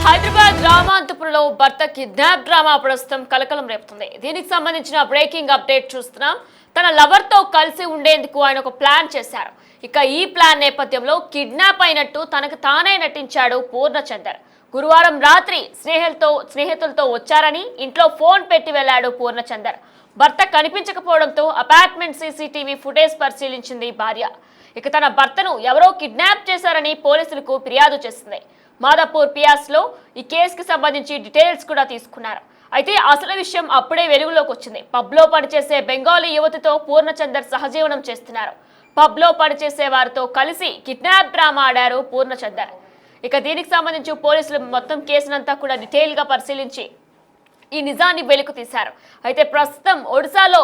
హైదరాబాద్ రామాంతపురంలో భర్త kidnap drama ప్రస్తుతం కలకలం రేపుతుంది. దీనికి సంబంధించిన బ్రేకింగ్ అప్డేట్ చూస్తున్నాం. తన లవర్ తో కలిసి ఉండేందుకు ఆయన ఒక ప్లాన్ చేశారు. ఇక ఈ ప్లాన్ నేపథ్యంలో కిడ్నాప్ అయినట్టు తనకు తానే నటించాడు పూర్ణచందర్. గురువారం రాత్రి స్నేహితులతో వచ్చారని ఇంట్లో ఫోన్ పెట్టి వెళ్లాడు పూర్ణచందర్. భర్త కనిపించకపోవడంతో అపార్ట్మెంట్ సీసీటీవీ ఫుటేజ్ పరిశీలించింది భార్య. ఇక తన భర్తను ఎవరో కిడ్నాప్ చేశారని పోలీసులకు ఫిర్యాదు చేసింది. మాదాపూర్ పియాస్లో ఈ కేసుకి సంబంధించి డీటెయిల్స్ కూడా తీసుకున్నారు. అయితే అసలు విషయం అప్పుడే వెలుగులోకి వచ్చింది. పబ్లో పనిచేసే బెంగాలీ యువతితో పూర్ణచందర్ సహజీవనం చేస్తున్నారు. పబ్లో పనిచేసే వారితో కలిసి కిడ్నాప్ డ్రామా ఆడారు పూర్ణచందర్. ఇక దీనికి సంబంధించి పోలీసులు మొత్తం కేసునంతా కూడా డీటెయిల్గా పరిశీలించి ఈ నిజాన్ని వెలుగు తీశారు. అయితే ప్రస్తుతం ఒడిశాలో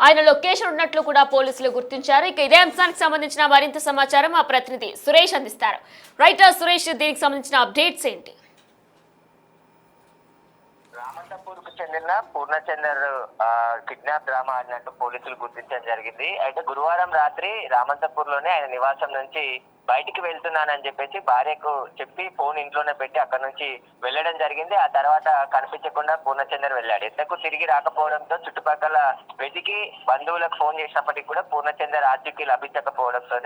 ఆయన లొకేషన్ ఉన్నట్లు కూడా పోలీసులు గుర్తించారు. ఇక ఇదే అంశానికి సంబంధించిన మరింత సమాచారం మా ప్రతినిధి సురేష్ అందిస్తారు. రైటర్ సురేష్, దీనికి సంబంధించిన అప్డేట్స్ ఏంటి? రామంతపూర్ కు చెందిన పూర్ణచందర్ కిడ్నాప్ డ్రామా ఆడినట్టు పోలీసులు గుర్తించడం జరిగింది. అయితే గురువారం రాత్రి రామంతపూర్ లోనే ఆయన నివాసం నుంచి బయటికి వెళ్తున్నానని చెప్పేసి భార్యకు చెప్పి ఫోన్ ఇంట్లోనే పెట్టి అక్కడ నుంచి వెళ్ళడం జరిగింది. ఆ తర్వాత కనిపించకుండా పూర్ణచందర్ వెళ్ళాడు. ఎంతకు తిరిగి రాకపోవడంతో చుట్టుపక్కల వెతికి బంధువులకు ఫోన్ చేసినప్పటికీ కూడా పూర్ణచందర్ ఆచూకీ లభించకపోవడంతో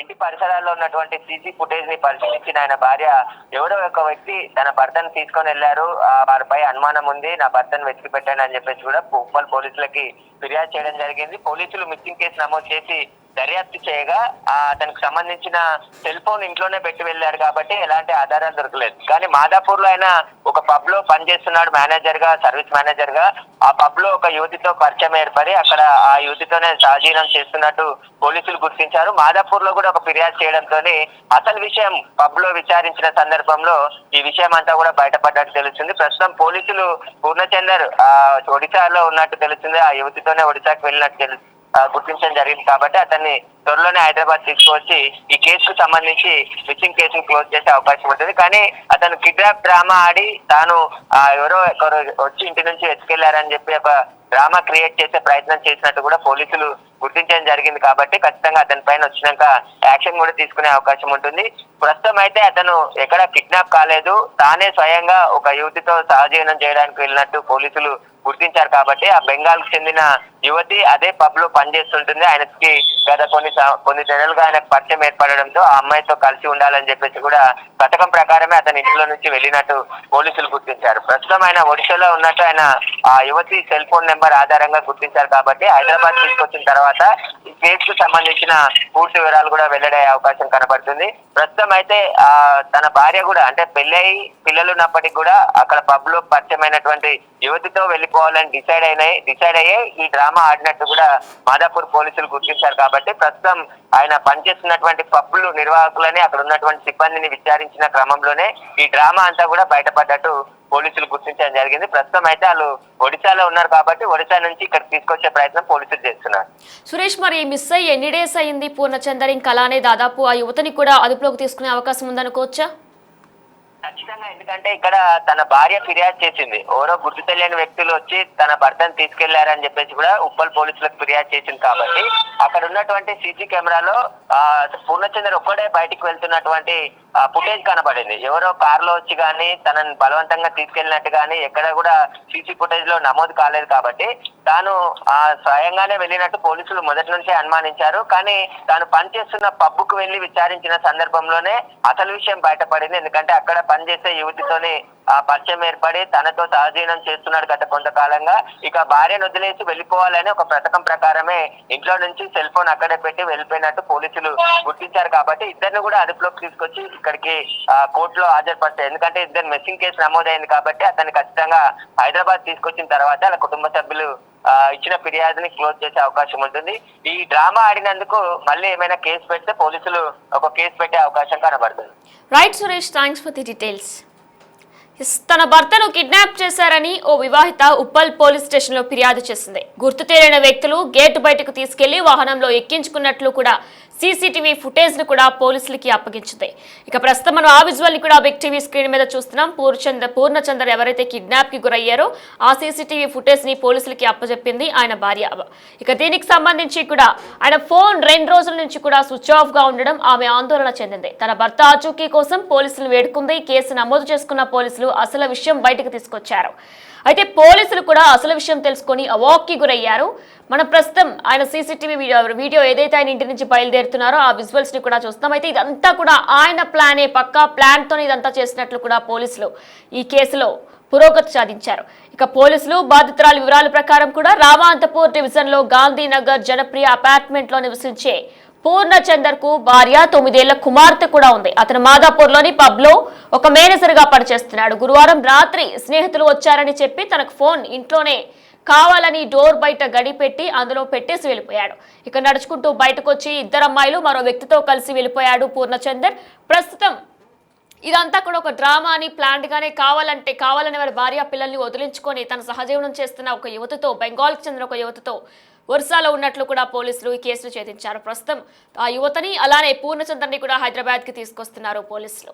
ఇంటి పరిసరాల్లో ఉన్నటువంటి సీసీ ఫుటేజ్ ని పరిశీలించిన ఆయన భార్య ఎవరో ఒక వ్యక్తి తన భర్తను తీసుకొని వెళ్లారు, వారిపై అనుమానం ఉంది, నా భర్తను వెతికి పెట్టాను అని చెప్పేసి కూడా ఉప్పల్ పోలీసులకి ఫిర్యాదు చేయడం జరిగింది. పోలీసులు మిస్సింగ్ కేసు నమోదు చేసి దర్యాప్తు చేయగా అతనికి సంబంధించిన సెల్ ఫోన్ ఇంట్లోనే పెట్టి వెళ్ళారు కాబట్టి ఎలాంటి ఆధారాలు దొరకలేదు. కానీ మాదాపూర్ లో ఆయన ఒక పబ్ లో పనిచేస్తున్నాడు, మేనేజర్ గా, సర్వీస్ మేనేజర్ గా. ఆ పబ్ లో ఒక యువతితో పరిచయం ఏర్పడి అక్కడ ఆ యువతితోనే సహజీవనం చేస్తున్నట్టు పోలీసులు గుర్తించారు. మాదాపూర్ లో కూడా ఒక ఫిర్యాదు చేయడంతో అసలు విషయం పబ్ లో విచారించిన సందర్భంలో ఈ విషయం అంతా కూడా బయటపడ్డట్టు తెలుస్తుంది. ప్రస్తుతం పోలీసులు పూర్ణచందర్ ఒడిశాలో ఉన్నట్టు తెలుస్తుంది. ఆ యువతితోనే ఒడిశాకు వెళ్ళినట్టు గుర్తించడం జరిగింది కాబట్టి అతన్ని త్వరలోనే హైదరాబాద్ తీసుకువచ్చి ఈ కేసుకు సంబంధించి మిస్సింగ్ కేసును క్లోజ్ చేసే అవకాశం ఉంటుంది. కానీ అతను కిడ్నాప్ డ్రామా ఆడి తాను ఎవరో వచ్చి ఇంటి నుంచి ఎత్తుకెళ్లారని చెప్పి ఒక డ్రామా క్రియేట్ చేసే ప్రయత్నం చేసినట్టు కూడా పోలీసులు గుర్తించడం జరిగింది కాబట్టి ఖచ్చితంగా అతని పైన వచ్చినాక యాక్షన్ కూడా తీసుకునే అవకాశం ఉంటుంది. ప్రస్తుతం అయితే అతను ఎక్కడ కిడ్నాప్ కాలేదు, తానే స్వయంగా ఒక యువతితో సహజీవనం చేయడానికి వెళ్ళినట్టు పోలీసులు గుర్తించారు కాబట్టి ఆ బెంగాల్ కు చెందిన యువతి అదే పబ్ లో పనిచేస్తుంటుంది. ఆయనకి గత కొన్ని నెలలుగా ఆయనకు పరిచయం ఏర్పడడంతో ఆ అమ్మాయితో కలిసి ఉండాలని చెప్పేసి కూడా పథకం ప్రకారమే అతని ఇంట్లో నుంచి వెళ్ళినట్టు పోలీసులు గుర్తించారు. ప్రస్తుతం ఆయన ఒడిశాలో ఉన్నట్టు ఆయన ఆ యువతి సెల్ ఫోన్ నెంబర్ ఆధారంగా గుర్తించారు కాబట్టి హైదరాబాద్ తీసుకొచ్చిన తర్వాత ఈ కేసుకు సంబంధించిన పూర్తి వివరాలు కూడా వెల్లడయ్యే అవకాశం కనబడుతుంది. ప్రస్తుతం అయితే తన భార్య కూడా అంటే పెళ్ళయి పిల్లలు ఉన్నప్పటికీ కూడా అక్కడ పబ్ లో పరిచయమైనటువంటి యువతితో వెళ్ళిపోవాలని డిసైడ్ అయ్యే ఈ డ్రామా ఆడినట్టు కూడా మాదాపూర్ పోలీసులు గుర్తించారు కాబట్టి ప్రస్తుతం ఆయన పనిచేస్తున్నటువంటి పబ్బులు నిర్వాహకులని అక్కడ ఉన్నటువంటి సిబ్బందిని విచారించిన క్రమంలోనే ఈ డ్రామా అంతా కూడా బయటపడ్డట్టు పోలీసులు గుర్తించడం జరిగింది. ప్రస్తుతం అయితే వాళ్ళు ఒడిశాలో ఉన్నారు కాబట్టి ఒడిశా నుంచి ఇక్కడ తీసుకొచ్చే ప్రయత్నం పోలీసులు చేస్తున్నారు. సురేష్, మరి మిస్ అయ్యి ఎన్ని డేస్ అయింది పూర్ణచందర్? ఇంకా అలానే దాదాపు ఆ యువతని కూడా అదుపులోకి తీసుకునే అవకాశం ఉందనుకోవచ్చా? ఖచ్చితంగా, ఎందుకంటే ఇక్కడ తన భార్య ఫిర్యాదు చేసింది. ఎవరో గుర్తు తెలియని వ్యక్తులు వచ్చి తన భర్తను తీసుకెళ్లారని చెప్పేసి కూడా ఉప్పల్ పోలీసులకు ఫిర్యాదు చేసింది కాబట్టి అక్కడ ఉన్నటువంటి సీసీ కెమెరాలో పూర్ణచందర్ ఒక్కడే బయటికి వెళ్తున్నటువంటి ఫుటేజ్ కనబడింది. ఎవరో కారులో వచ్చి కానీ తనని బలవంతంగా తీసుకెళ్లినట్టు కానీ ఎక్కడ కూడా సీసీ ఫుటేజ్ లో నమోదు కాలేదు కాబట్టి తాను స్వయంగానే వెళ్ళినట్టు పోలీసులు మొదటి నుంచే అనుమానించారు. కానీ తాను పనిచేస్తున్న పబ్బుకు వెళ్లి విచారించిన సందర్భంలోనే అసలు విషయం బయటపడింది. ఎందుకంటే అక్కడ పనిచేసే యువతితోనే పరిచయం ఏర్పడి తనతో సహజీవనం చేస్తున్నాడు గత కొంతకాలంగా. ఇక భార్యను వదిలేసి వెళ్ళిపోవాలని ఒక పథకం ప్రకారమే ఇంట్లో నుంచి సెల్ ఫోన్ అక్కడే పెట్టి వెళ్ళిపోయినట్టు పోలీసులు గుర్తించారు కాబట్టి ఇద్దరిని కూడా అదుపులోకి తీసుకొచ్చి ఇక్కడికి కోర్టులో హాజరుపరిచారు. ఎందుకంటే ఇద్దరు మిస్సింగ్ కేసు నమోదైంది కాబట్టి అతన్ని ఖచ్చితంగా హైదరాబాద్ తీసుకొచ్చిన తర్వాత వాళ్ళ కుటుంబ సభ్యులు ఇచ్చిన ఫిర్యాదుని క్లోజ్ చేసే అవకాశం ఉంటుంది. ఈ డ్రామా ఆడినందుకు మళ్ళీ ఏమైనా కేసు పెడితే పోలీసులు ఒక కేసు పెట్టే అవకాశం కనబడుతుంది. Right Suresh, thanks for the details. తన భర్తను కిడ్నాప్ చేశారని ఓ వివాహిత ఉప్పల్ పోలీస్ స్టేషన్ లో ఫిర్యాదు చేసింది. గుర్తు తెలియని వ్యక్తులు గేటు బయటకు తీసుకెళ్లి వాహనంలో ఎక్కించుకున్నట్లు కూడా సీసీటీవీ ఫుటేజ్ ను కూడా పోలీసులకి అప్పగించింది. ఇక ప్రస్తుతం మనం ఆ విజువల్ ని కూడా బిగ్ టీవీ స్క్రీన్ మీద చూస్తున్నాం. పూర్ణచందర్ ఎవరైతే కిడ్నాప్ కి గురయ్యారో ఆ సీసీటీవీ ఫుటేజ్ ని పోలీసులకి అప్పచెప్పింది ఆయన భార్య. ఇక దీనికి సంబంధించి కూడా ఆయన ఫోన్ 2 రోజుల నుంచి కూడా స్విచ్ ఆఫ్ గా ఉండడం ఆమె ఆందోళన చెందింది. తన భర్త ఆచూకీ కోసం పోలీసులు వేడుకుంది. కేసు నమోదు చేసుకున్న పోలీసులు అసలు విషయం బయటకు తీసుకొచ్చారు. అయితే పోలీసులు కూడా అసలు విషయం తెలుసుకొని అవాక్కి గురయ్యారు. మనం ప్రస్తుతం ఆయన సీసీటీవీ వీడియో ఏదైతే ఆయన ఇంటి నుంచి బయలుదేరుతున్నారో ఆ విజువల్స్ ని కూడా చూస్తాం. అయితే ఇదంతా కూడా ఆయన ప్లానే, పక్కా ప్లాన్ తోనే ఇదంతా చేసినట్లు కూడా పోలీసులు ఈ కేసులో పురోగతి సాధించారు. ఇక పోలీసులు బాధితురాలి వివరాల ప్రకారం కూడా రామాంతపూర్ డివిజన్ లో గాంధీనగర్ జనప్రియ అపార్ట్మెంట్ లో నివసించే పూర్ణచందర్ కు భార్య 9 ఏళ్ల కుమార్తె కూడా ఉంది. అతను మాదాపూర్ లోని పబ్ లో ఒక మేనేజర్ గా పనిచేస్తున్నాడు. గురువారం రాత్రి స్నేహితులు వచ్చారని చెప్పి తనకు ఫోన్ ఇంట్లోనే కావాలని డోర్ బయట గడి పెట్టి అందులో పెట్టేసి వెళ్ళిపోయాడు. ఇక నడుచుకుంటూ బయటకు వచ్చి 2 అమ్మాయిలు మరో వ్యక్తితో కలిసి వెళ్ళిపోయాడు పూర్ణచందర్. ప్రస్తుతం ఇదంతా కూడా ఒక డ్రామా అని ప్లాంట్ గానే కావాలని వారి భార్య పిల్లల్ని వదిలించుకొని తన సహజీవనం చేస్తున్న ఒక యువతతో, బెంగాల్కి చెందిన ఒక యువతతో వరుసలో ఉన్నట్లు కూడా పోలీసులు ఈ కేసును ఛేదించారు. ప్రస్తుతం ఆ యువతని అలానే పూర్ణచందర్ని కూడా హైదరాబాద్ కి తీసుకొస్తున్నారు పోలీసులు.